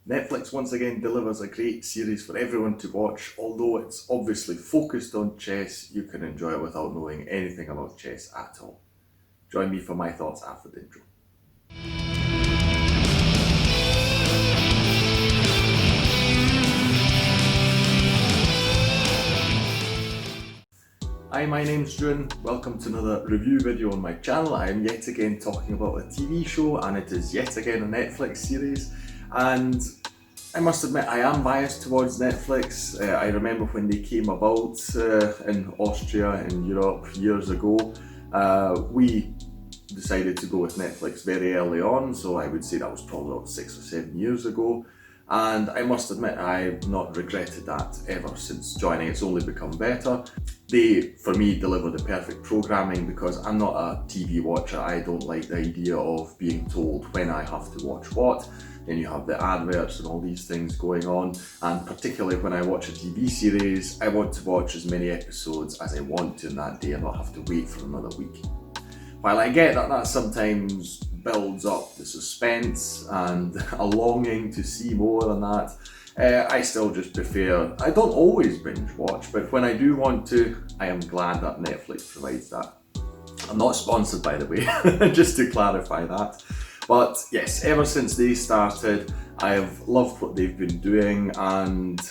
Netflix once again delivers a great series for everyone to watch. Although it's obviously focused on chess, you can enjoy it without knowing anything about chess at all. Join me for my thoughts after the intro. Hi, my name's June. Welcome to another review video on my channel. I am yet again talking about a TV show, and it is yet again a Netflix series. And I must admit, I am biased towards Netflix. I remember when they came about in Austria and Europe years ago. We decided to go with Netflix very early on, so I would say that was probably about 6 or 7 years ago. And I must admit, I've not regretted that ever since joining. It's only become better. They, for me, deliver the perfect programming because I'm not a TV watcher. I don't like the idea of being told when I have to watch what. Then you have the adverts and all these things going on. And particularly when I watch a TV series, I want to watch as many episodes as I want to in that day and not have to wait for another week. While I get that sometimes builds up the suspense and a longing to see more than that, I still just prefer, I don't always binge watch, but when I do want to, I am glad that Netflix provides that. I'm not sponsored, by the way, just to clarify that. But yes, ever since they started, I have loved what they've been doing, and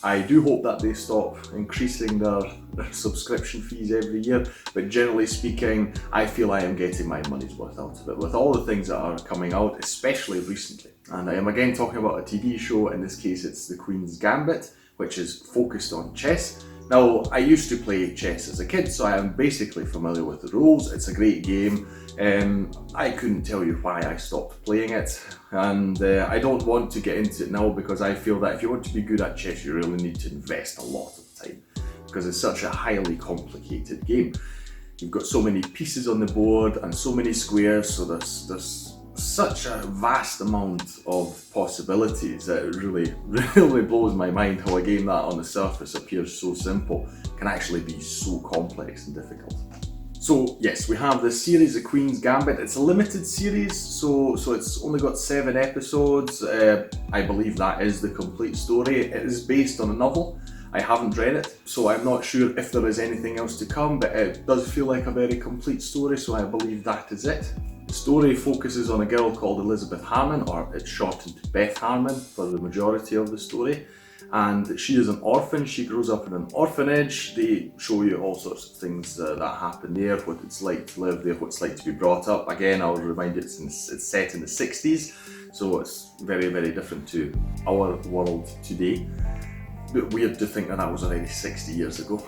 I do hope that they stop increasing their subscription fees every year. But generally speaking, I feel I am getting my money's worth out of it with all the things that are coming out, especially recently. And I am again talking about a TV show. In this case, it's The Queen's Gambit, which is focused on chess. Now, I used to play chess as a kid, so I am basically familiar with the rules. It's a great game. I couldn't tell you why I stopped playing it, and I don't want to get into it now because I feel that if you want to be good at chess, you really need to invest a lot of time because it's such a highly complicated game. You've got so many pieces on the board and so many squares, so there's such a vast amount of possibilities that it really blows my mind how a game that on the surface appears so simple can actually be so complex and difficult. So yes, we have this series, The Queen's Gambit. It's a limited series, so it's only got 7 episodes. I believe that is the complete story. It is based on a novel. I haven't read it, so I'm not sure if there is anything else to come, but it does feel like a very complete story, so I believe that is it. The story focuses on a girl called Elizabeth Harmon, or it's shortened to Beth Harmon for the majority of the story. And she is an orphan. She grows up in an orphanage. They show you all sorts of things that happen there, what it's like to live there, what it's like to be brought up. Again, I'll remind you, it's set in the 60s, so it's very, very different to our world today. Bit weird to think that was already 60 years ago.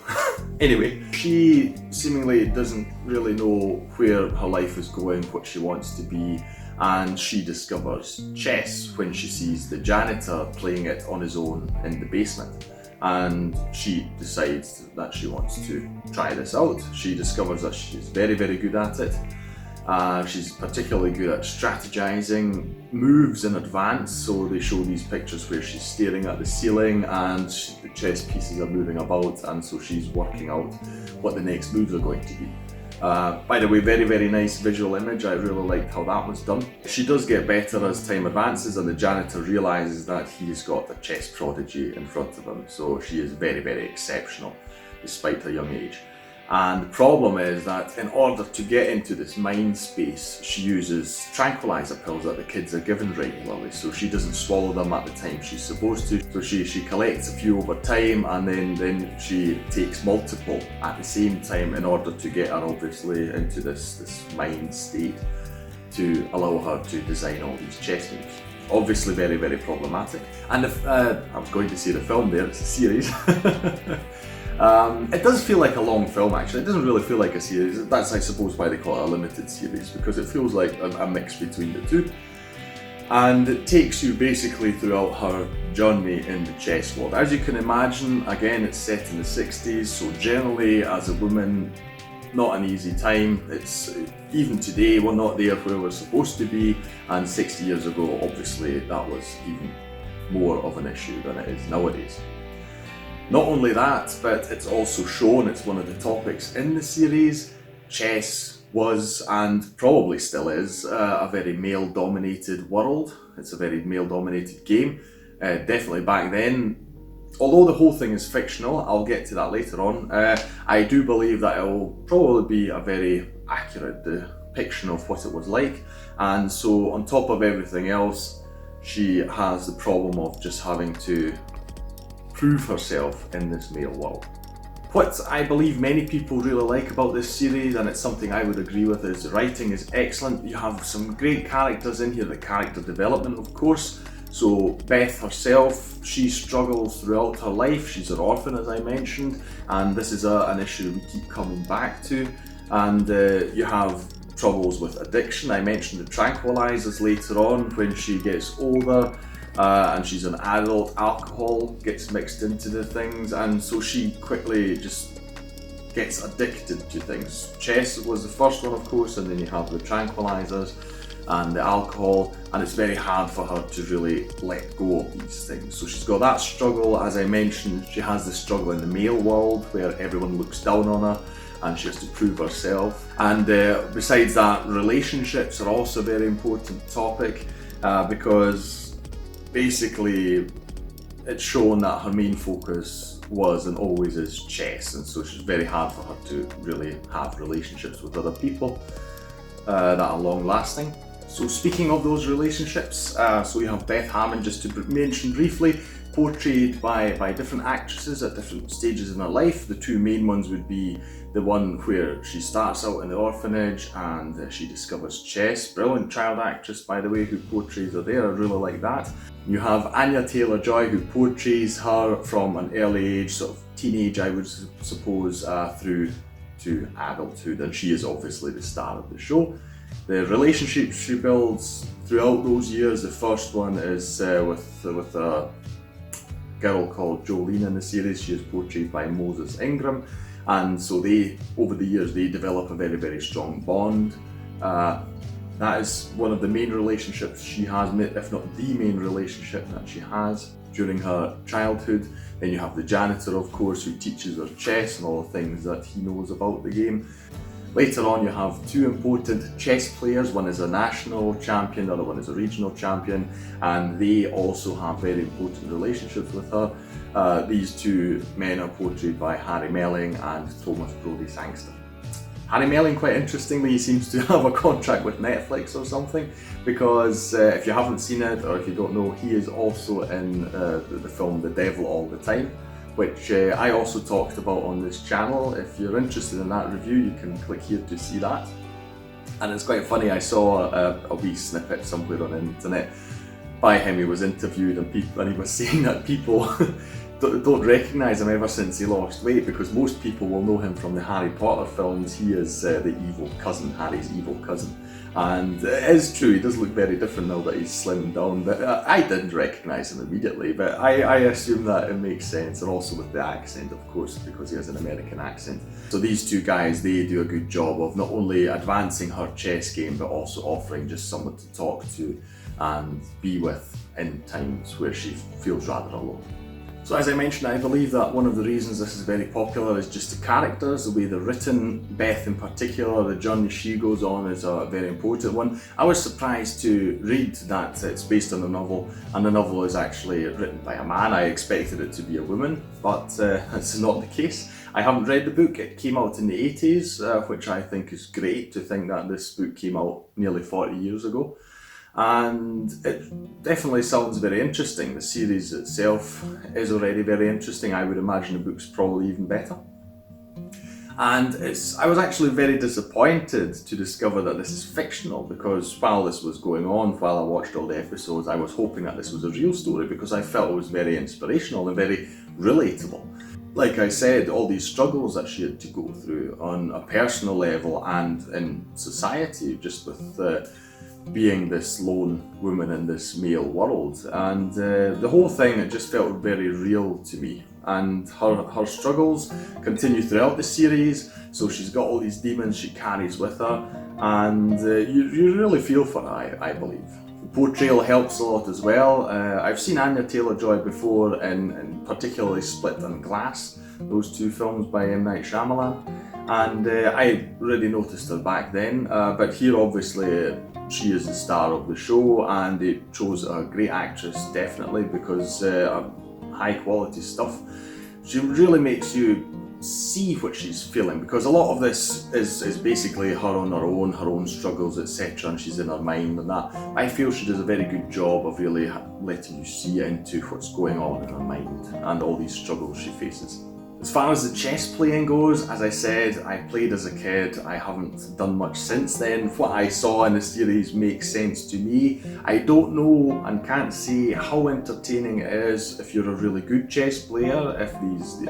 Anyway, she seemingly doesn't really know where her life is going, what she wants to be, and she discovers chess when she sees the janitor playing it on his own in the basement. And she decides that she wants to try this out. She discovers that she's very, very good at it. She's particularly good at strategizing moves in advance, so they show these pictures where she's staring at the ceiling and the chess pieces are moving about, and so she's working out what the next moves are going to be. By the way, very, very nice visual image. I really liked how that was done. She does get better as time advances, and the janitor realizes that he's got a chess prodigy in front of him, so she is very, very exceptional despite her young age. And the problem is that in order to get into this mind space, she uses tranquilizer pills that the kids are given regularly, so she doesn't swallow them at the time she's supposed to. So she collects a few over time, and then she takes multiple at the same time in order to get her obviously into this mind state to allow her to design all these chess moves. Obviously very, very problematic. And if I was going to say the film there, it's a series. It does feel like a long film actually. It doesn't really feel like a series. That's, I suppose, why they call it a limited series, because it feels like a mix between the two. And it takes you basically throughout her journey in the chess world. As you can imagine, again, it's set in the 60s, so generally as a woman, not an easy time. It's even today, we're not there where we're supposed to be, and 60 years ago, obviously, that was even more of an issue than it is nowadays. Not only that, but it's also shown, it's one of the topics in the series, chess was, and probably still is, a very male-dominated world. it's a very male-dominated game. Definitely back then. Although the whole thing is fictional, I'll get to that later on, I do believe that it will probably be a very accurate depiction of what it was like. And so on top of everything else, she has the problem of just having to prove herself in this male world. What I believe many people really like about this series, and it's something I would agree with, is the writing is excellent. You have some great characters in here, the character development of course. So Beth herself, she struggles throughout her life. She's an orphan, as I mentioned, and this is an issue we keep coming back to. And you have troubles with addiction. I mentioned the tranquilizers later on when she gets older, and she's an adult. Alcohol gets mixed into the things, and so she quickly just gets addicted to things. Chess was the first one, of course, and then you have the tranquilizers and the alcohol, and it's very hard for her to really let go of these things. So she's got that struggle. As I mentioned, she has this struggle in the male world where everyone looks down on her and she has to prove herself. And besides that, relationships are also a very important topic, because basically it's shown that her main focus was and always is chess, and so it's very hard for her to really have relationships with other people that are long lasting. So speaking of those relationships, so you have Beth Hammond, just to mention briefly, portrayed by different actresses at different stages in her life. The two main ones would be the one where she starts out in the orphanage and she discovers chess. Brilliant child actress, by the way, who portrays her there. I really like that. You have Anya Taylor-Joy, who portrays her from an early age, sort of teenage, I would suppose, through to adulthood, and she is obviously the star of the show. The relationships she builds throughout those years, the first one is with a girl called Jolene in the series. She is portrayed by Moses Ingram, and so over the years, they develop a very, very strong bond. That is one of the main relationships she has, if not the main relationship that she has during her childhood. Then you have the janitor, of course, who teaches her chess and all the things that he knows about the game. Later on, you have two important chess players. One is a national champion, the other one is a regional champion, and they also have very important relationships with her. These two men are portrayed by Harry Melling and Thomas Brodie Sangster. Harry Melling, quite interestingly, seems to have a contract with Netflix or something, because if you haven't seen it, or if you don't know, he is also in the film The Devil All the Time, which I also talked about on this channel. If you're interested in that review, you can click here to see that. And it's quite funny, I saw a wee snippet somewhere on the internet by him. He was interviewed, and he was saying that people don't recognise him ever since he lost weight, because most people will know him from the Harry Potter films. He is the evil cousin, Harry's evil cousin. And it is true, he does look very different now that he's slimmed down, but I didn't recognise him immediately, but I assume that it makes sense, and also with the accent, of course, because he has an American accent. So these two guys, they do a good job of not only advancing her chess game, but also offering just someone to talk to and be with in times where she feels rather alone. So as I mentioned, I believe that one of the reasons this is very popular is just the characters, the way they're written. Beth in particular, the journey she goes on is a very important one. I was surprised to read that it's based on a novel, and the novel is actually written by a man. I expected it to be a woman, but that's not the case. I haven't read the book. It came out in the 80s, which I think is great, to think that this book came out nearly 40 years ago. And it definitely sounds very interesting. The series itself is already very interesting. I would imagine the book's probably even better. And I was actually very disappointed to discover that this is fictional, because while this was going on, while I watched all the episodes, I was hoping that this was a real story, because I felt it was very inspirational and very relatable. Like I said, all these struggles that she had to go through on a personal level and in society, just with being this lone woman in this male world, and the whole thing, it just felt very real to me. And her struggles continue throughout the series, so she's got all these demons she carries with her, and you really feel for her, I believe. The portrayal helps a lot as well. I've seen Anya Taylor-Joy before in particularly Split and Glass, those two films by M. Night Shyamalan, and I already noticed her back then, but here obviously she is the star of the show, and it shows a great actress, definitely, because high quality stuff. She really makes you see what she's feeling, because a lot of this is basically her on her own struggles, etc., and she's in her mind and that. I feel she does a very good job of really letting you see into what's going on in her mind and all these struggles she faces. As far as the chess playing goes, as I said, I played as a kid. I haven't done much since then. What I saw in the series makes sense to me. I don't know and can't say how entertaining it is if you're a really good chess player.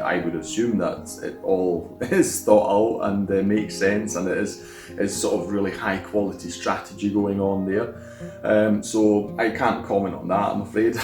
I would assume that it all is thought out and makes sense, and it is sort of really high quality strategy going on there. So I can't comment on that, I'm afraid.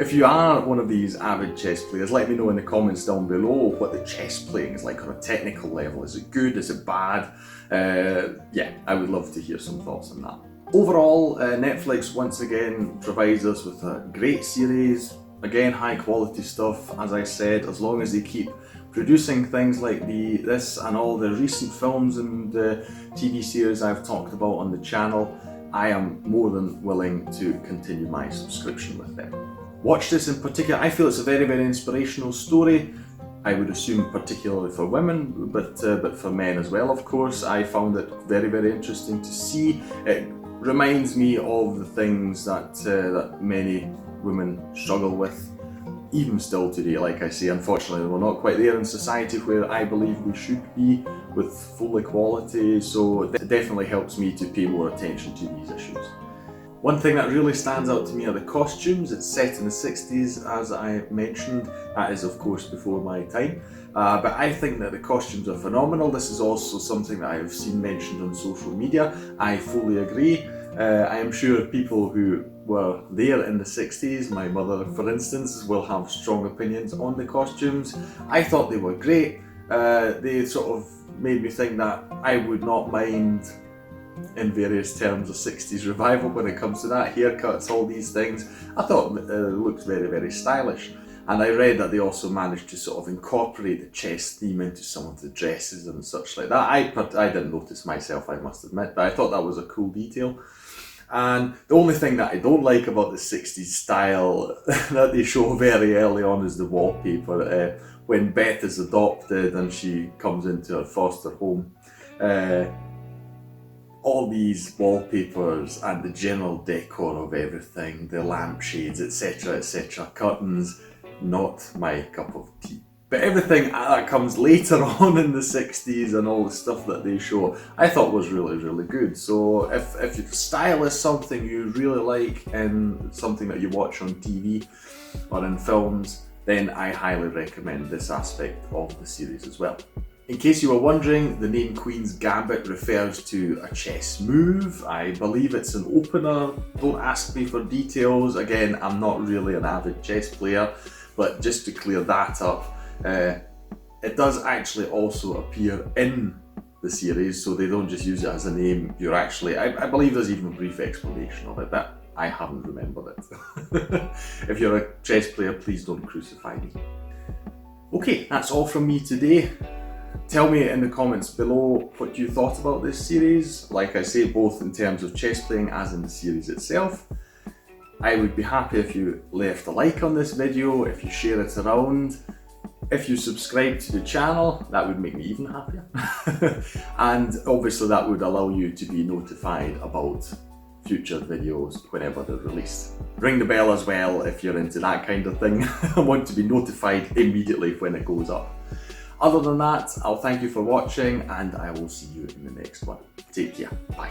If you are one of these avid chess players, let me know in the comments down below what the chess playing is like on a technical level. Is it good? Is it bad? Yeah, I would love to hear some thoughts on that. Overall, Netflix once again provides us with a great series. Again, high quality stuff, as I said, as long as they keep producing things like this and all the recent films and TV series I've talked about on the channel, I am more than willing to continue my subscription with them. Watch this in particular. I feel it's a very, very inspirational story. I would assume particularly for women, but for men as well, of course. I found it very, very interesting to see. It reminds me of the things that many women struggle with, even still today. Like I say, unfortunately, we're not quite there in society where I believe we should be with full equality, so it definitely helps me to pay more attention to these issues. One thing that really stands out to me are the costumes. It's set in the 60s, as I mentioned. That is, of course, before my time. But I think that the costumes are phenomenal. This is also something that I have seen mentioned on social media. I fully agree. I am sure people who were there in the 60s, my mother for instance, will have strong opinions on the costumes. I thought they were great. They sort of made me think that I would not mind, in various terms, a 60s revival when it comes to that. Haircuts, all these things. I thought it looked very, very stylish. And I read that they also managed to sort of incorporate the chess theme into some of the dresses and such like that. I didn't notice myself, I must admit, but I thought that was a cool detail. And the only thing that I don't like about the 60s style that they show very early on is the wallpaper. When Beth is adopted and she comes into her foster home, all these wallpapers and the general decor of everything, the lampshades, etc., curtains, not my cup of tea. But everything that comes later on in the 60s and all the stuff that they show, I thought was really, really good. So if your style is something you really like and something that you watch on TV or in films, then I highly recommend this aspect of the series as well. In case you were wondering, the name Queen's Gambit refers to a chess move. I believe it's an opener. Don't ask me for details. Again, I'm not really an avid chess player, but just to clear that up, it does actually also appear in the series, so they don't just use it as a name. You're actually, I believe there's even a brief explanation of it, but I haven't remembered it. If you're a chess player, please don't crucify me. Okay, that's all from me today. Tell me in the comments below what you thought about this series, like I say, both in terms of chess playing as in the series itself. I would be happy if you left a like on this video, if you share it around, if you subscribe to the channel, that would make me even happier. And obviously that would allow you to be notified about future videos whenever they're released. Ring the bell as well if you're into that kind of thing and want to be notified immediately when it goes up. Other than that, I'll thank you for watching and I will see you in the next one. Take care. Bye.